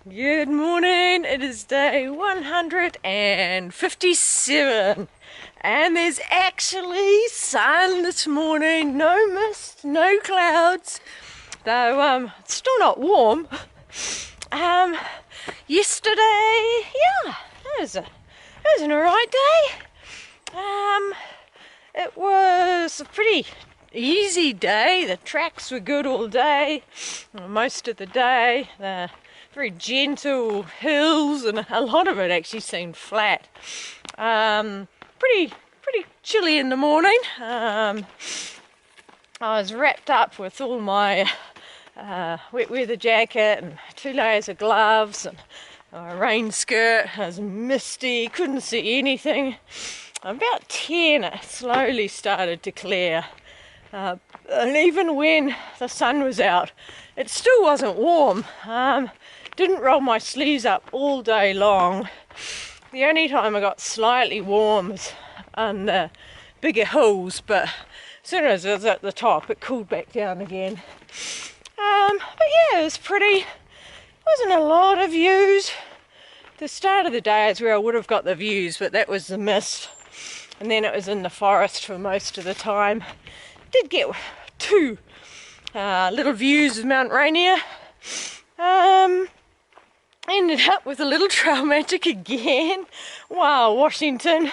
Good morning, it is day 157 and there's actually sun this morning, no mist, no clouds, though it's still not warm. Yesterday, yeah, it was an alright day. It was a pretty easy day. The tracks were good all day, most of the day. The very gentle hills, and a lot of it actually seemed flat. Pretty chilly in the morning. I was wrapped up with all my wet weather jacket and 2 layers of gloves and a rain skirt. It was misty, couldn't see anything. About 10 it slowly started to clear. And even when the sun was out, it still wasn't warm. Didn't roll my sleeves up all day long. The only time I got slightly warm was on the bigger hills, but as soon as it was at the top, it cooled back down again. But yeah, it was pretty. Wasn't a lot of views. The start of the day is where I would have got the views, but that was the mist. And then it was in the forest for most of the time. Did get 2 little views of Mount Rainier. Ended up with a little trail magic again. Wow, Washington,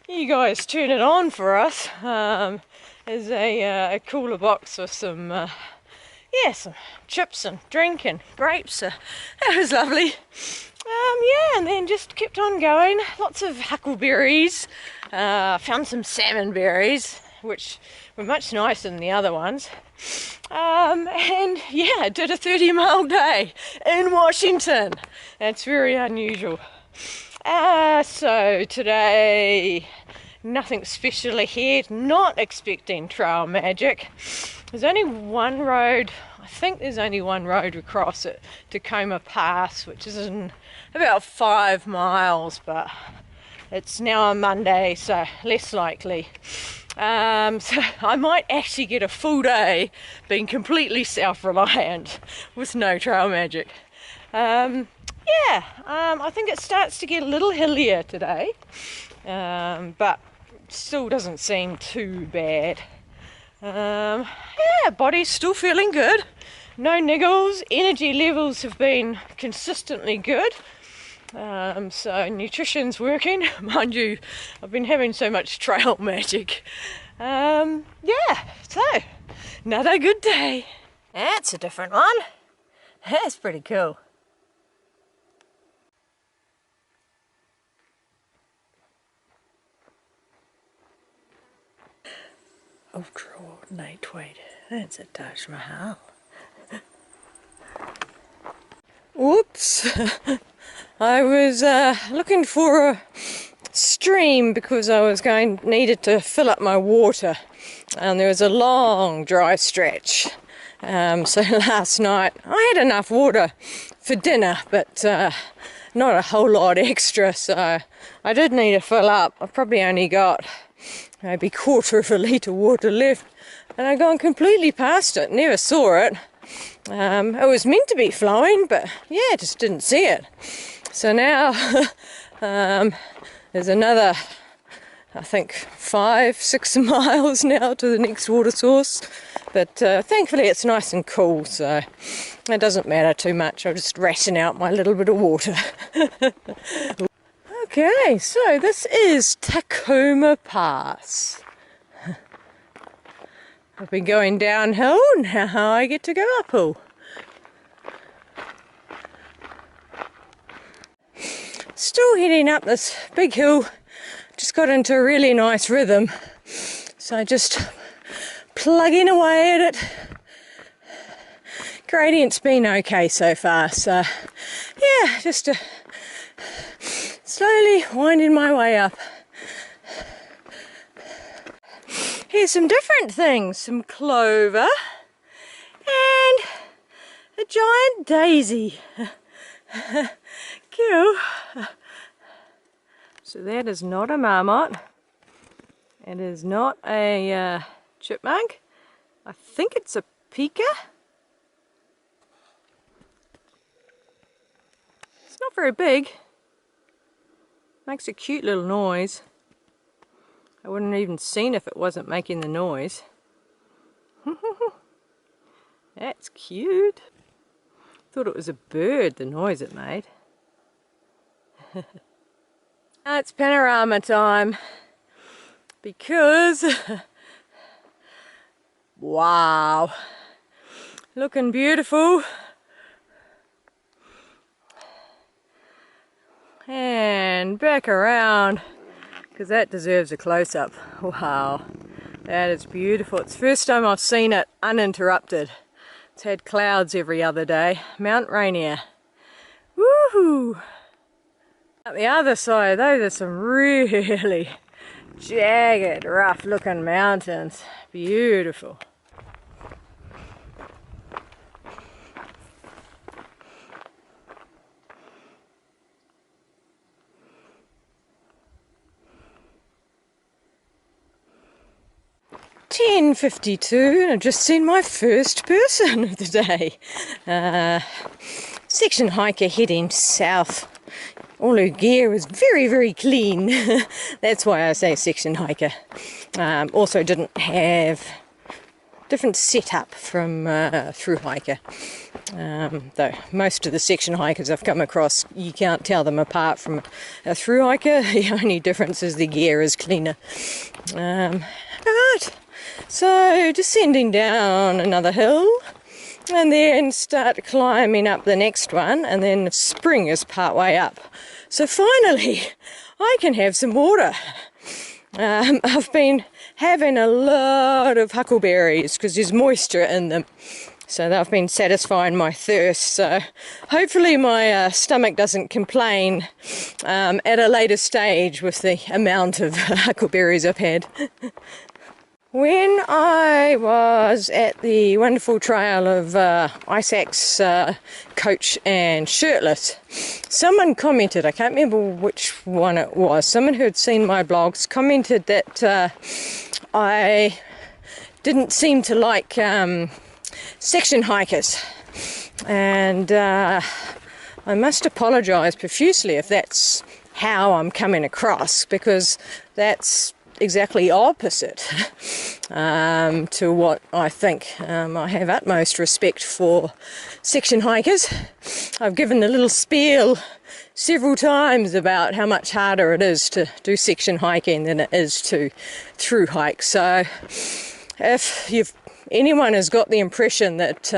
you guys turn it on for us. There's a cooler box with some some chips and drink and grapes. That was lovely. Yeah, and then just kept on going. Lots of huckleberries. Found some salmon berries, which were much nicer than the other ones. And yeah, did a 30-mile day in Washington. That's very unusual. So today, nothing special ahead. Not expecting trail magic. There's only one road. I think there's only one road across at Tacoma Pass, which is in about 5 miles, but it's now a Monday, so less likely. So I might actually get a full day being completely self-reliant with no trail magic. I think it starts to get a little hillier today, but still doesn't seem too bad. Body's still feeling good. No niggles. Energy levels have been consistently good. So nutrition's working. Mind you, I've been having so much trail magic. So another good day. That's a different one. That's pretty cool. Ultra lightweight. That's a Taj Mahal. Whoops. I was looking for a stream because I was needed to fill up my water, and there was a long dry stretch. So last night I had enough water for dinner, but not a whole lot extra, so I did need to fill up. I probably only got maybe 1/4 of a litre water left, and I'd gone completely past it, never saw it. It was meant to be flowing, but yeah, just didn't see it. So now there's another, I think, 5-6 miles now to the next water source, but thankfully it's nice and cool, so it doesn't matter too much. I'll just ration out my little bit of water. Okay, so this is Tacoma Pass. I've been going downhill, now I get to go uphill. Still heading up this big hill, just got into a really nice rhythm, so just plugging away at it. Gradient's been okay so far, so yeah, just slowly winding my way up. Here's some different things, some clover and a giant daisy. Cute. So that is not a marmot. It is not a chipmunk. I think it's a pika. very big. Makes a cute little noise. I wouldn't have even seen if it wasn't making the noise. That's cute. Thought it was a bird, the noise it made. Now it's panorama time because wow, looking beautiful. And back around, because that deserves a close-up. Wow, that is beautiful. It's the first time I've seen it uninterrupted. It's had clouds every other day. Mount Rainier. Woohoo! Up the other side, those are some really jagged, rough-looking mountains. Beautiful. (10:52) and I've just seen my first person of the day. Section hiker heading south. All her gear was very, very clean. That's why I say section hiker. Also didn't have different setup from through hiker. Though most of the section hikers I've come across, you can't tell them apart from a through hiker. The only difference is the gear is cleaner. But so descending down another hill and then start climbing up the next one, and then spring is part way up. So finally I can have some water. I've been having a lot of huckleberries because there's moisture in them. So they've been satisfying my thirst. So hopefully my stomach doesn't complain at a later stage with the amount of huckleberries I've had. When I was at the wonderful trail of Ice Axe, Coach and Shirtless, someone commented, I can't remember which one it was, someone who had seen my blogs commented that I didn't seem to like section hikers, and I must apologise profusely if that's how I'm coming across, because that's exactly opposite to what I think. I have utmost respect for section hikers. I've given a little spiel several times about how much harder it is to do section hiking than it is to through hike. So if anyone has got the impression that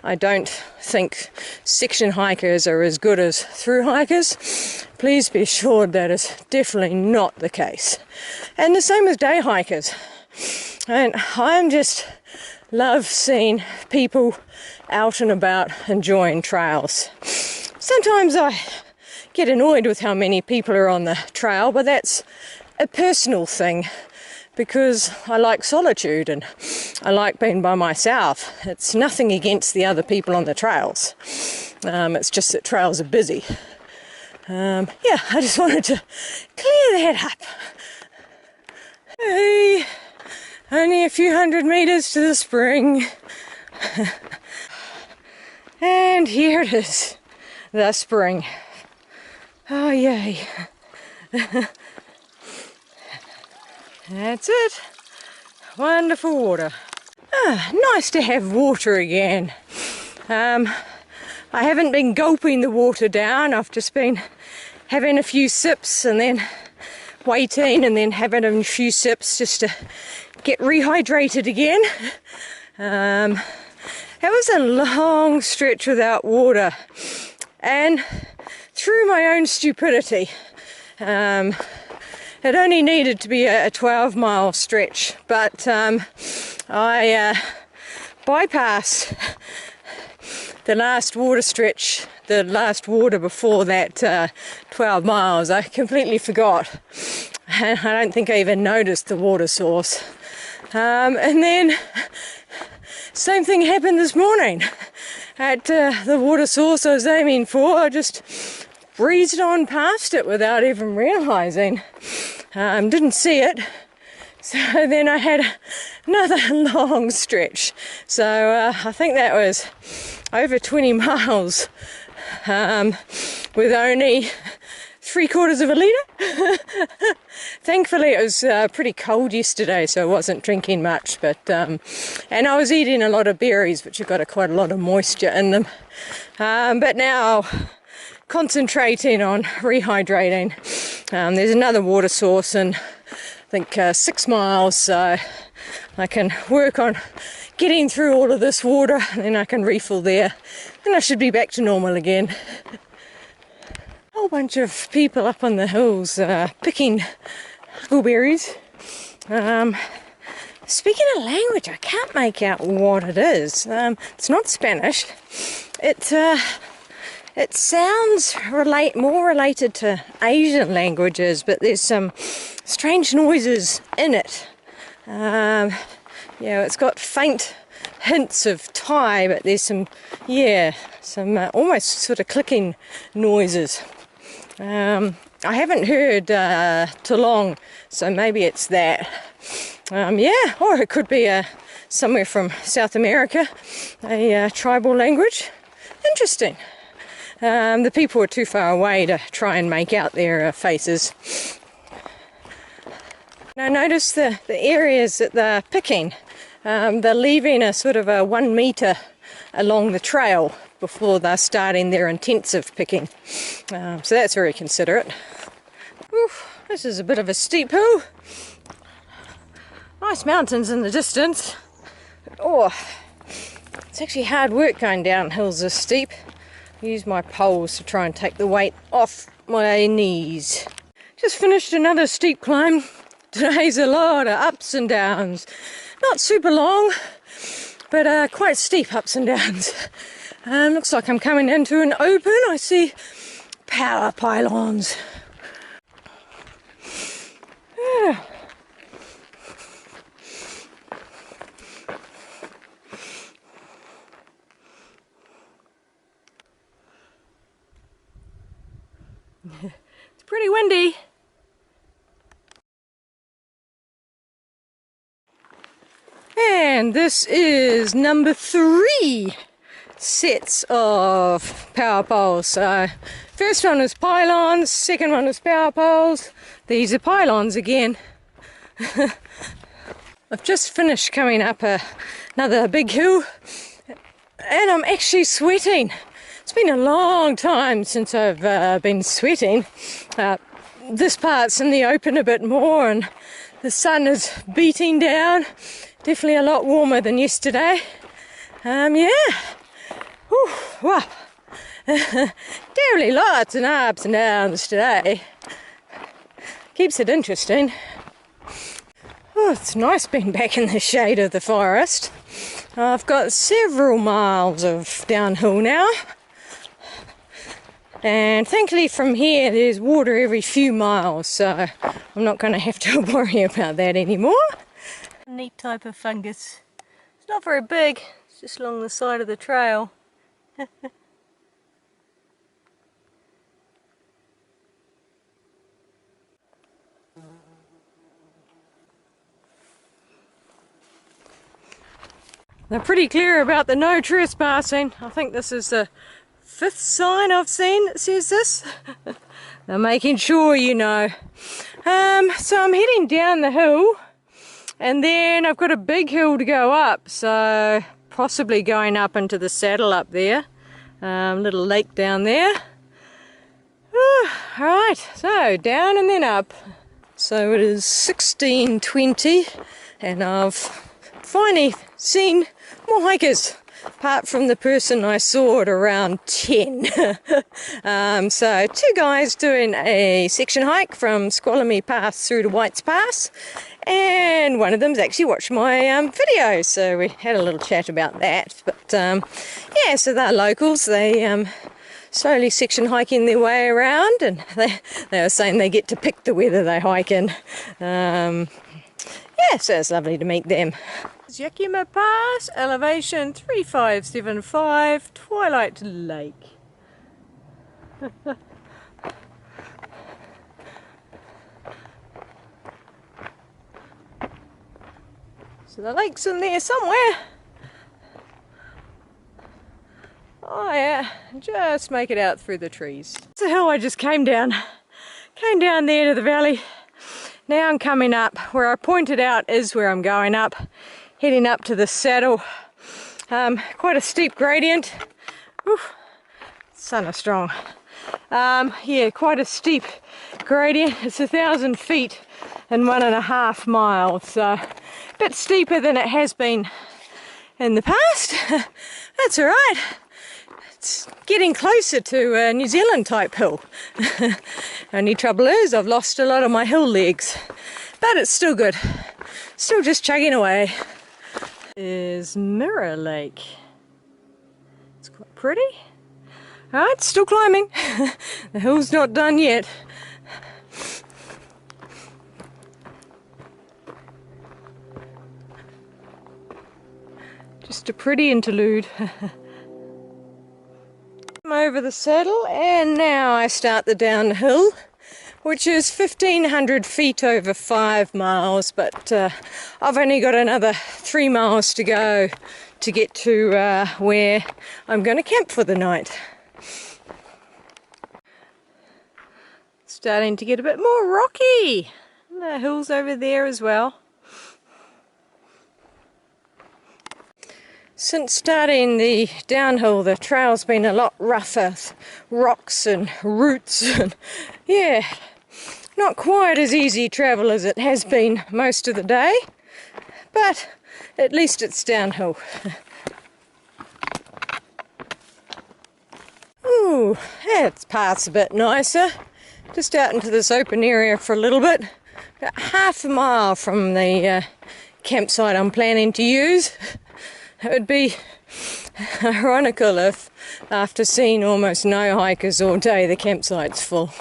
I don't think section hikers are as good as through hikers, please be assured that is definitely not the case. And the same with day hikers. And I'm just love seeing people out and about enjoying trails. Sometimes I get annoyed with how many people are on the trail, but that's a personal thing, because I like solitude and I like being by myself. It's nothing against the other people on the trails. It's just that trails are busy. Yeah, I just wanted to clear that up. Hey, only a few hundred meters to the spring. And here it is, the spring. Oh, yay. That's it. Wonderful water. Nice to have water again. I haven't been gulping the water down. I've just been having a few sips and then waiting and then having a few sips just to get rehydrated again. It was a long stretch without water, and through my own stupidity, it only needed to be a 12-mile stretch, but I bypassed the last water stretch, the last water before that 12 miles. I completely forgot. I don't think I even noticed the water source. And then same thing happened this morning. At the water source I was aiming for, I just breezed on past it without even realising. Didn't see it. So then I had another long stretch. So I think that was over 20 miles with only 3/4 of a litre. Thankfully it was pretty cold yesterday, so I wasn't drinking much, but and I was eating a lot of berries, which have got quite a lot of moisture in them. But now concentrating on rehydrating. There's another water source in, I think, 6 miles, so I can work on getting through all of this water, and then I can refill there, and I should be back to normal again. A whole bunch of people up on the hills picking huckleberries. Speaking of language, I can't make out what it is. It's not Spanish. It sounds more related to Asian languages, but there's some strange noises in it. Yeah, it's got faint hints of Thai, but there's some almost sort of clicking noises. I haven't heard Toulon, so maybe it's that. Yeah, or it could be somewhere from South America, a tribal language. Interesting. The people are too far away to try and make out their faces. Now notice the areas that they're picking. They're leaving a sort of a 1 metre along the trail before they're starting their intensive picking. So that's very considerate. Oof, this is a bit of a steep hill. Nice mountains in the distance. Oh, it's actually hard work going down hills this steep. I use my poles to try and take the weight off my knees. Just finished another steep climb. Today's a lot of ups and downs. Not super long, but quite steep ups and downs. Looks like I'm coming into an open. I see power pylons. Yeah. It's pretty windy. And this is number 3 sets of power poles. So first one was pylons, second one was power poles. These are pylons again. I've just finished coming up another big hill, and I'm actually sweating. It's been a long time since I've been sweating. This part's in the open a bit more, and the sun is beating down. Definitely a lot warmer than yesterday. Yeah. Whew, wow. Definitely lots of ups and downs today. Keeps it interesting. Oh, it's nice being back in the shade of the forest. I've got several miles of downhill now. And thankfully from here there's water every few miles, so I'm not going to have to worry about that anymore. Neat type of fungus. It's not very big, it's just along the side of the trail. They're pretty clear about the no trespassing. I think this is the 5th sign I've seen that says this. They're making sure, you know. So I'm heading down the hill, and then I've got a big hill to go up, so possibly going up into the saddle up there. Little lake down there. Alright, so down and then up. So it is 16:20, and I've finally seen more hikers, apart from the person I saw at around 10. So 2 guys doing a section hike from Squallamy Pass through to White's Pass, and one of them's actually watched my video, so we had a little chat about that. But yeah, so they're locals. They slowly section hiking their way around, and they were saying they get to pick the weather they hike in. Yeah, so it's lovely to meet them. Yakima Pass, elevation 3575, Twilight Lake. So the lake's in there somewhere. I just make it out through the trees. It's a hill I just came down there to the valley. Now I'm coming up. Where I pointed out is where I'm going up, heading up to the saddle. Quite a steep gradient. Oof, sun is strong. Yeah, quite a steep gradient. It's 1,000 feet in 1.5 miles, so a bit steeper than it has been in the past. That's all right. It's getting closer to a New Zealand type hill. Only trouble is I've lost a lot of my hill legs, but it's still good. Still just chugging away. Is Mirror Lake. It's quite pretty. Alright, still climbing. The hill's not done yet. Just a pretty interlude. I'm over the saddle and now I start the downhill, which is 1,500 feet over 5 miles, but I've only got another 3 miles to go to get to where I'm going to camp for the night. Starting to get a bit more rocky. The hills over there as well. Since starting the downhill, the trail's been a lot rougher. Rocks and roots and yeah, not quite as easy travel as it has been most of the day, but at least it's downhill. Ooh, that part's a bit nicer. Just out into this open area for a little bit. About 1/2 mile from the campsite I'm planning to use. It would be ironical if, after seeing almost no hikers all day, the campsite's full.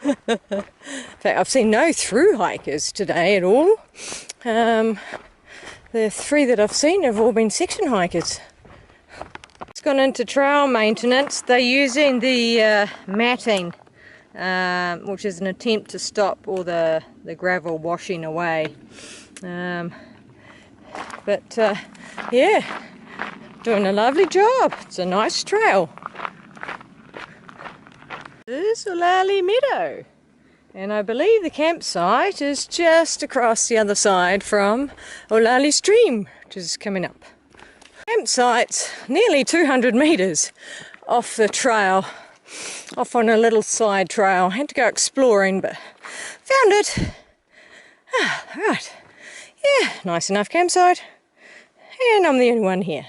In fact, I've seen no through hikers today at all. The 3 that I've seen have all been section hikers. It's gone into trail maintenance. They're using the matting, which is an attempt to stop all the gravel washing away. Yeah, doing a lovely job. It's a nice trail. This is Olali Meadow, and I believe the campsite is just across the other side from Olali Stream, which is coming up. Campsite's nearly 200 metres off the trail, off on a little side trail. Had to go exploring, but found it. Right, yeah, nice enough campsite. And I'm the only one here.